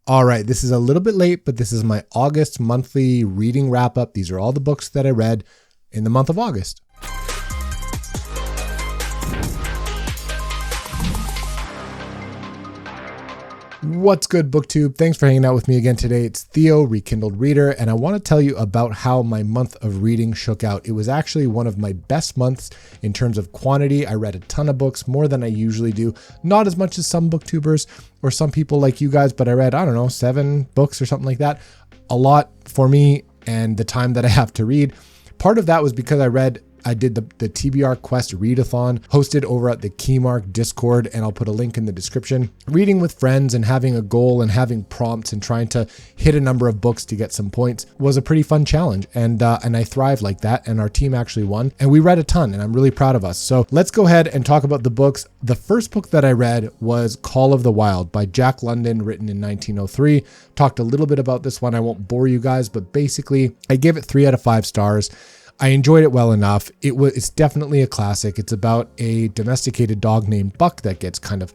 All right, this is a little bit late, but this is my August monthly reading wrap up. These are all the books that I read in the month of August. What's good, BookTube? Thanks for hanging out with me again today. It's Theo, Rekindled Reader, and I want to tell you about how my month of reading shook out. It was actually one of my best months in terms of quantity. I read a ton of books, more than I usually do. Not as much as some booktubers or some people like you guys, but I read, 7 books or something like that. A lot for me and the time that I have to read. Part of that was because I did the TBR Quest readathon hosted over at the Keymark Discord, and I'll put a link in the description. Reading with friends and having a goal and having prompts and trying to hit a number of books to get some points was a pretty fun challenge, and I thrived like that, and our team actually won, and we read a ton, and I'm really proud of us. So let's go ahead and talk about the books. The first book that I read was Call of the Wild by Jack London, written in 1903. Talked a little bit about this one. I won't bore you guys, but basically I gave it 3 out of 5 stars. I enjoyed it well enough. It's definitely a classic. It's about a domesticated dog named Buck that gets kind of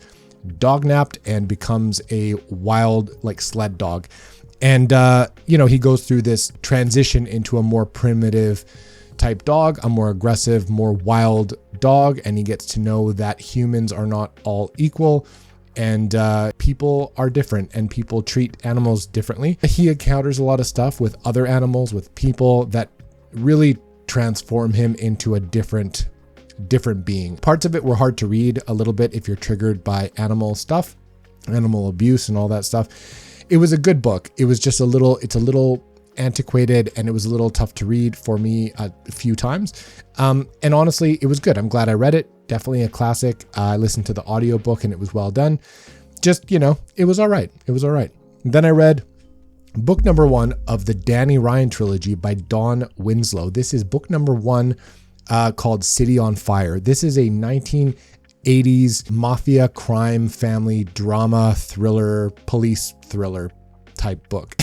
dog-napped and becomes a wild, sled dog. And, he goes through this transition into a more primitive type dog, a more aggressive, more wild dog. And he gets to know that humans are not all equal, and people are different, and people treat animals differently. He encounters a lot of stuff with other animals, with people, that really transform him into a different being. Parts of it were hard to read a little bit if you're triggered by animal stuff, animal abuse and all that stuff. It was a good book. It was just it's a little antiquated, and it was a little tough to read for me a few times. And honestly, it was good. I'm glad I read it. Definitely a classic. I listened to the audiobook and it was well done. Just, it was all right. It was all right. Then I read book number 1 of the Danny Ryan trilogy by Dawn Winslow. This is book number 1 called City on Fire. This is a 1980s mafia crime family drama thriller, police thriller type book.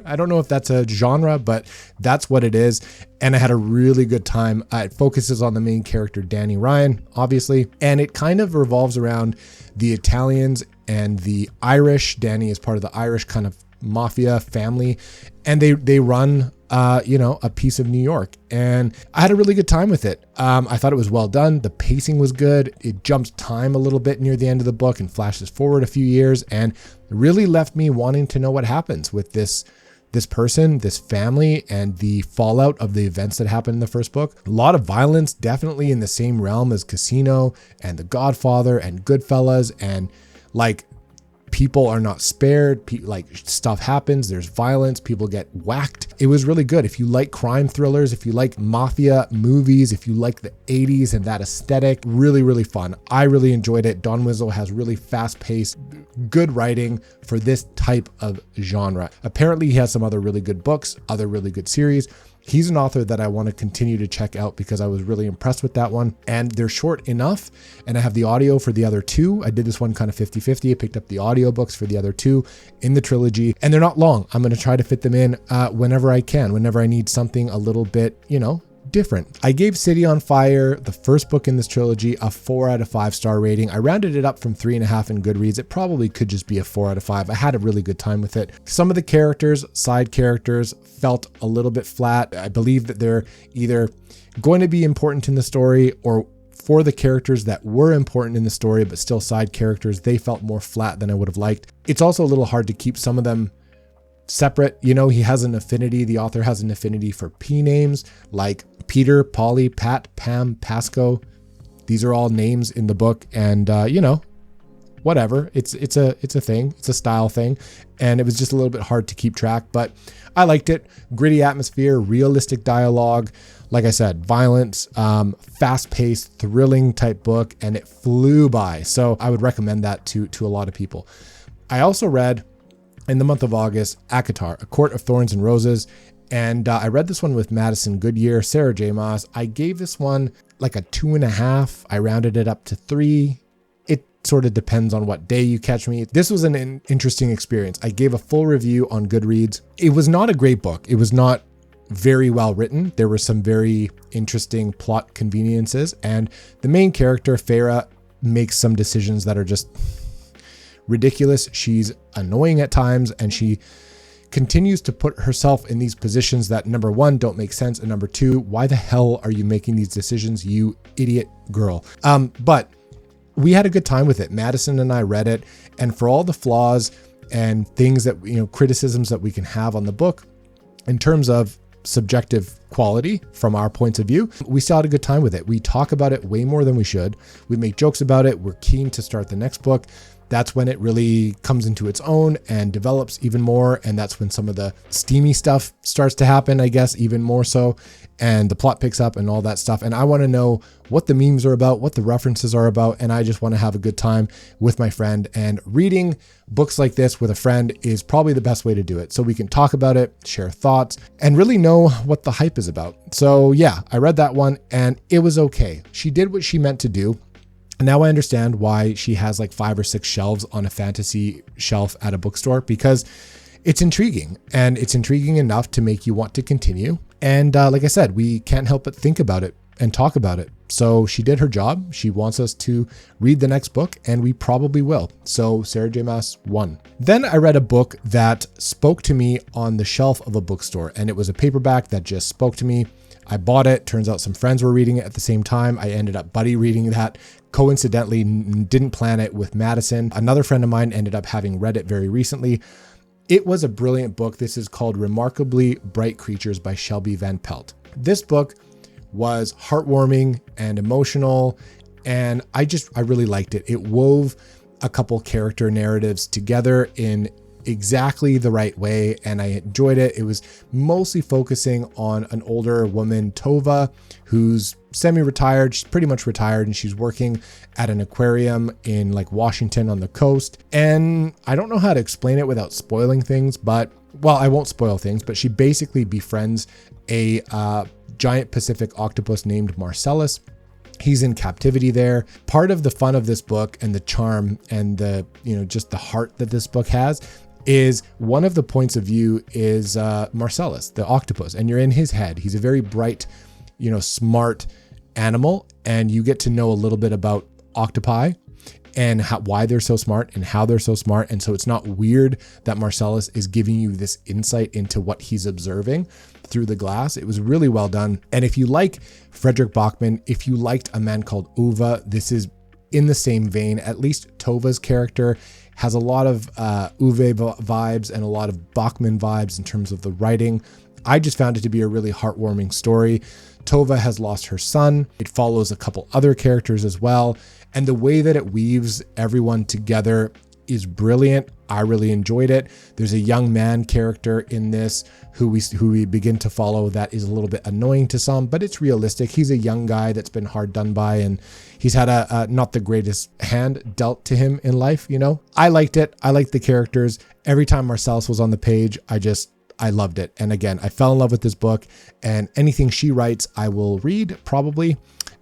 I don't know if that's a genre, but that's what it is. And I had a really good time. It focuses on the main character, Danny Ryan, obviously. And it kind of revolves around the Italians and the Irish. Danny is part of the Irish kind of mafia family, and they run a piece of New York, and I had a really good time with it. I thought it was well done. The pacing was good. It jumps time a little bit near the end of the book and flashes forward a few years, and really left me wanting to know what happens with this person, this family, and the fallout of the events that happened in the first book. A lot of violence, definitely in the same realm as Casino and The Godfather and Goodfellas, and people are not spared. Stuff happens. There's violence. People get whacked. It was really good. If you like crime thrillers, if you like mafia movies, if you like the 80s and that aesthetic, really, really fun. I really enjoyed it. Dawn Winslow has really fast-paced, good writing for this type of genre. Apparently, he has some other really good books, other really good series. He's an author that I want to continue to check out because I was really impressed with that one. And they're short enough, and I have the audio for the other 2. I did this one kind of 50-50. I picked up the audiobooks for the other 2 in the trilogy, and they're not long. I'm going to try to fit them in whenever I can, whenever I need something a little bit, different. I gave City on Fire, the first book in this trilogy, a 4 out of 5 star rating. I rounded it up from 3.5 in Goodreads. It probably could just be a 4 out of 5. I had a really good time with it. Some of the characters, side characters, felt a little bit flat. I believe that they're either going to be important in the story, or for the characters that were important in the story but still side characters, they felt more flat than I would have liked. It's also a little hard to keep some of them separate. He has an affinity, the author has an affinity for P names like Peter, Polly, Pat, Pam, Pasco. These are all names in the book, and whatever. It's a thing. It's a style thing, and it was just a little bit hard to keep track, but I liked it. Gritty atmosphere, realistic dialogue. Like I said, violence, fast-paced, thrilling type book, and it flew by. So I would recommend that to a lot of people. I also read in the month of August, ACOTAR, A Court of Thorns and Roses. And I read this one with Madison Goodyear, Sarah J. Maas. I gave this one like a 2.5. I rounded it up to 3. It sort of depends on what day you catch me. This was an interesting experience. I gave a full review on Goodreads. It was not a great book. It was not very well written. There were some very interesting plot conveniences. And the main character, Farah, makes some decisions that are just ridiculous. She's annoying at times, and she continues to put herself in these positions that, number one, don't make sense, and number two, why the hell are you making these decisions, you idiot girl? But we had a good time with it. Madison and I read it, and for all the flaws and things that, criticisms that we can have on the book in terms of subjective quality from our points of view, we still had a good time with it. We talk about it way more than we should. We make jokes about it. We're keen to start the next book. That's when it really comes into its own and develops even more. And that's when some of the steamy stuff starts to happen, I guess, even more so. And the plot picks up and all that stuff. And I want to know what the memes are about, what the references are about. And I just want to have a good time with my friend. And reading books like this with a friend is probably the best way to do it. So we can talk about it, share thoughts, and really know what the hype is about. So yeah, I read that one and it was okay. She did what she meant to do. Now I understand why she has like 5 or 6 shelves on a fantasy shelf at a bookstore, because it's intriguing, and it's intriguing enough to make you want to continue. And like I said, we can't help but think about it and talk about it. So she did her job. She wants us to read the next book, and we probably will. So Sarah J. Maas won. Then I read a book that spoke to me on the shelf of a bookstore, and it was a paperback that just spoke to me. I bought it. Turns out some friends were reading it at the same time. I ended up buddy reading that. Coincidentally, didn't plan it with Madison. Another friend of mine ended up having read it very recently. It was a brilliant book. This is called Remarkably Bright Creatures by Shelby Van Pelt. This book was heartwarming and emotional, and I really liked it. It wove a couple character narratives together in exactly the right way, and I enjoyed it. It was mostly focusing on an older woman, Tova, who's semi-retired. She's pretty much retired, and she's working at an aquarium in like Washington on the coast. And I don't know how to explain it without spoiling things, but well, I won't spoil things, but she basically befriends a giant Pacific octopus named Marcellus. He's in captivity there. Part of the fun of this book and the charm and the, just the heart that this book has is one of the points of view is Marcellus, the octopus, and you're in his head. He's a very bright, smart animal, and you get to know a little bit about octopi and why they're so smart and how they're so smart. And so it's not weird that Marcellus is giving you this insight into what he's observing through the glass. It was really well done. And if you like Frederick Bachman, if you liked A Man Called Ove, this is in the same vein. At least Tova's character has a lot of Uwe vibes and a lot of Bachman vibes in terms of the writing. I just found it to be a really heartwarming story. Tova has lost her son. It follows a couple other characters as well. And the way that it weaves everyone together is brilliant. I really enjoyed it. There's a young man character in this who we begin to follow that is a little bit annoying to some, but it's realistic. He's a young guy that's been hard done by, and he's had a not the greatest hand dealt to him in life. I liked it. I liked the characters. Every time Marcellus was on the page, I loved it. And again, I fell in love with this book, and anything she writes, I will read probably.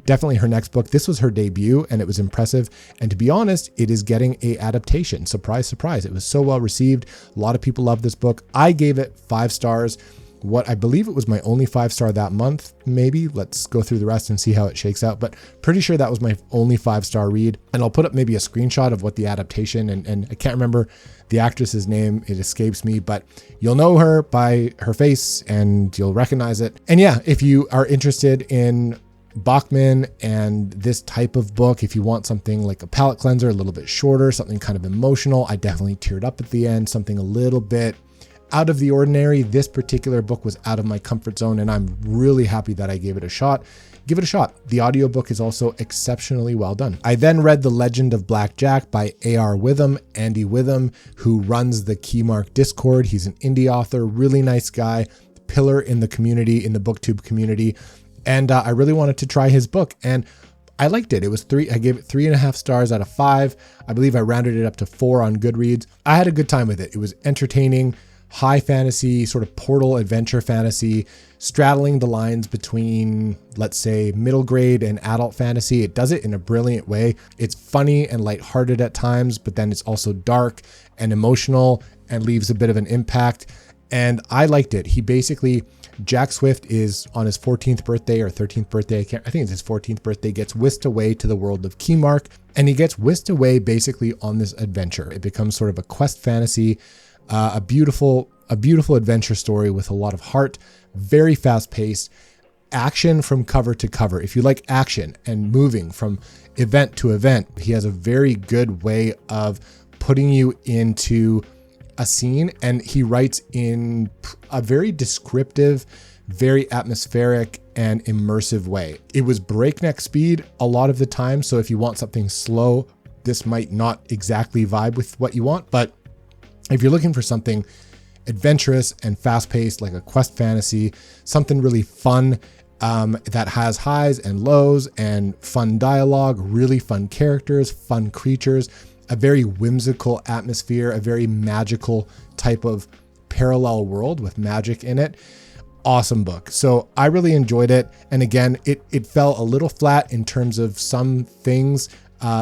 Definitely her next book. This was her debut, and it was impressive. And to be honest, it is getting a adaptation. Surprise, surprise. It was so well received. A lot of people love this book. I gave it 5 stars. What I believe it was my only 5-star that month, maybe. Let's go through the rest and see how it shakes out. But pretty sure that was my only 5-star read. And I'll put up maybe a screenshot of what the adaptation, and I can't remember the actress's name. It escapes me, but you'll know her by her face and you'll recognize it. And yeah, if you are interested in Bachman and this type of book, if you want something like a palate cleanser, a little bit shorter, something kind of emotional, I definitely teared up at the end, something a little bit out of the ordinary. This particular book was out of my comfort zone, and I'm really happy that I gave it a shot. Give it a shot. The audiobook is also exceptionally well done. I then read The Legend of Blackjack by A.R. Witham, Andy Witham, who runs the Keymark Discord. He's an indie author, really nice guy, pillar in the community, in the BookTube community. And I really wanted to try his book, and I liked it. It was I gave it 3.5 stars out of 5. I believe I rounded it up to 4 on Goodreads. I had a good time with it. It was entertaining, high fantasy, sort of portal adventure fantasy, straddling the lines between, let's say, middle grade and adult fantasy. It does it in a brilliant way. It's funny and lighthearted at times, but then it's also dark and emotional and leaves a bit of an impact. And I liked it. He basically, Jack Swift is on his 14th birthday or 13th birthday. I think it's his 14th birthday, gets whisked away to the world of Keymark. And he gets whisked away basically on this adventure. It becomes sort of a quest fantasy, a beautiful adventure story with a lot of heart, very fast paced, action from cover to cover. If you like action and moving from event to event, he has a very good way of putting you into a scene, and he writes in a very descriptive, very atmospheric and immersive way. It was breakneck speed a lot of the time, so if you want something slow, this might not exactly vibe with what you want, but if you're looking for something adventurous and fast-paced, like a quest fantasy, something really fun, that has highs and lows and fun dialogue, really fun characters, fun creatures, a very whimsical atmosphere, a very magical type of parallel world with magic in it. Awesome book. So I really enjoyed it. And again, it fell a little flat in terms of some things.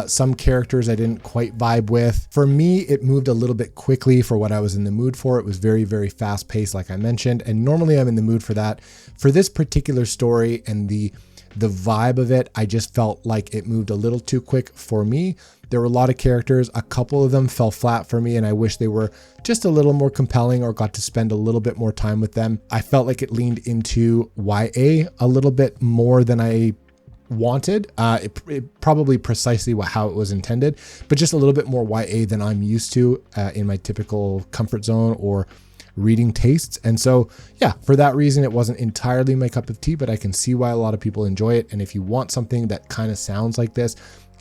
Some characters I didn't quite vibe with. For me, it moved a little bit quickly for what I was in the mood for. It was very, very fast paced, like I mentioned. And normally I'm in the mood for that. For this particular story and the vibe of it, I just felt like it moved a little too quick for me. There were a lot of characters. A couple of them fell flat for me, and I wish they were just a little more compelling or got to spend a little bit more time with them. I felt like it leaned into YA a little bit more than I wanted. It probably precisely how it was intended, but just a little bit more YA than I'm used to in my typical comfort zone or reading tastes. And so, yeah, for that reason, it wasn't entirely my cup of tea, but I can see why a lot of people enjoy it. And if you want something that kind of sounds like this,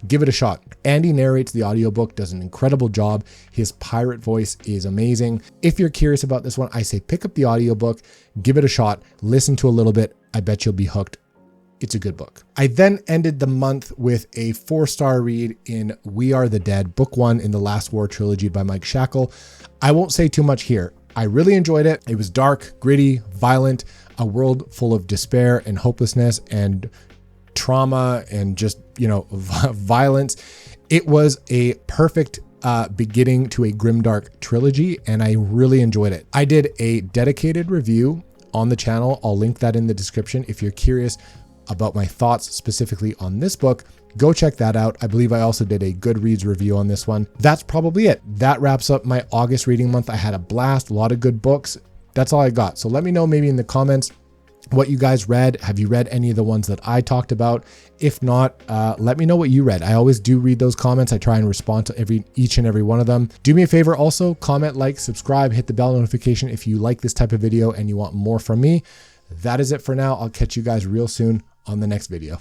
give it a shot. Andy narrates the audiobook, does an incredible job. His pirate voice is amazing. If you're curious about this one, I say pick up the audiobook, give it a shot, listen to a little bit. I bet you'll be hooked. It's a good book. I then ended the month with a 4-star read in We Are the Dead, book 1 in the Last War trilogy by Mike Shackle. I won't say too much here. I really enjoyed it. It was dark, gritty, violent, a world full of despair and hopelessness and trauma and just, violence. It was a perfect beginning to a grimdark trilogy, and I really enjoyed it. I did a dedicated review on the channel. I'll link that in the description. If you're curious about my thoughts specifically on this book, go check that out. I believe I also did a Goodreads review on this one. That's probably it. That wraps up my August reading month. I had a blast, a lot of good books. That's all I got. So let me know maybe in the comments what you guys read. Have you read any of the ones that I talked about? If not, let me know what you read. I always do read those comments. I try and respond to each and every one of them. Do me a favor also, comment, like, subscribe, hit the bell notification if you like this type of video and you want more from me. That is it for now. I'll catch you guys real soon on the next video.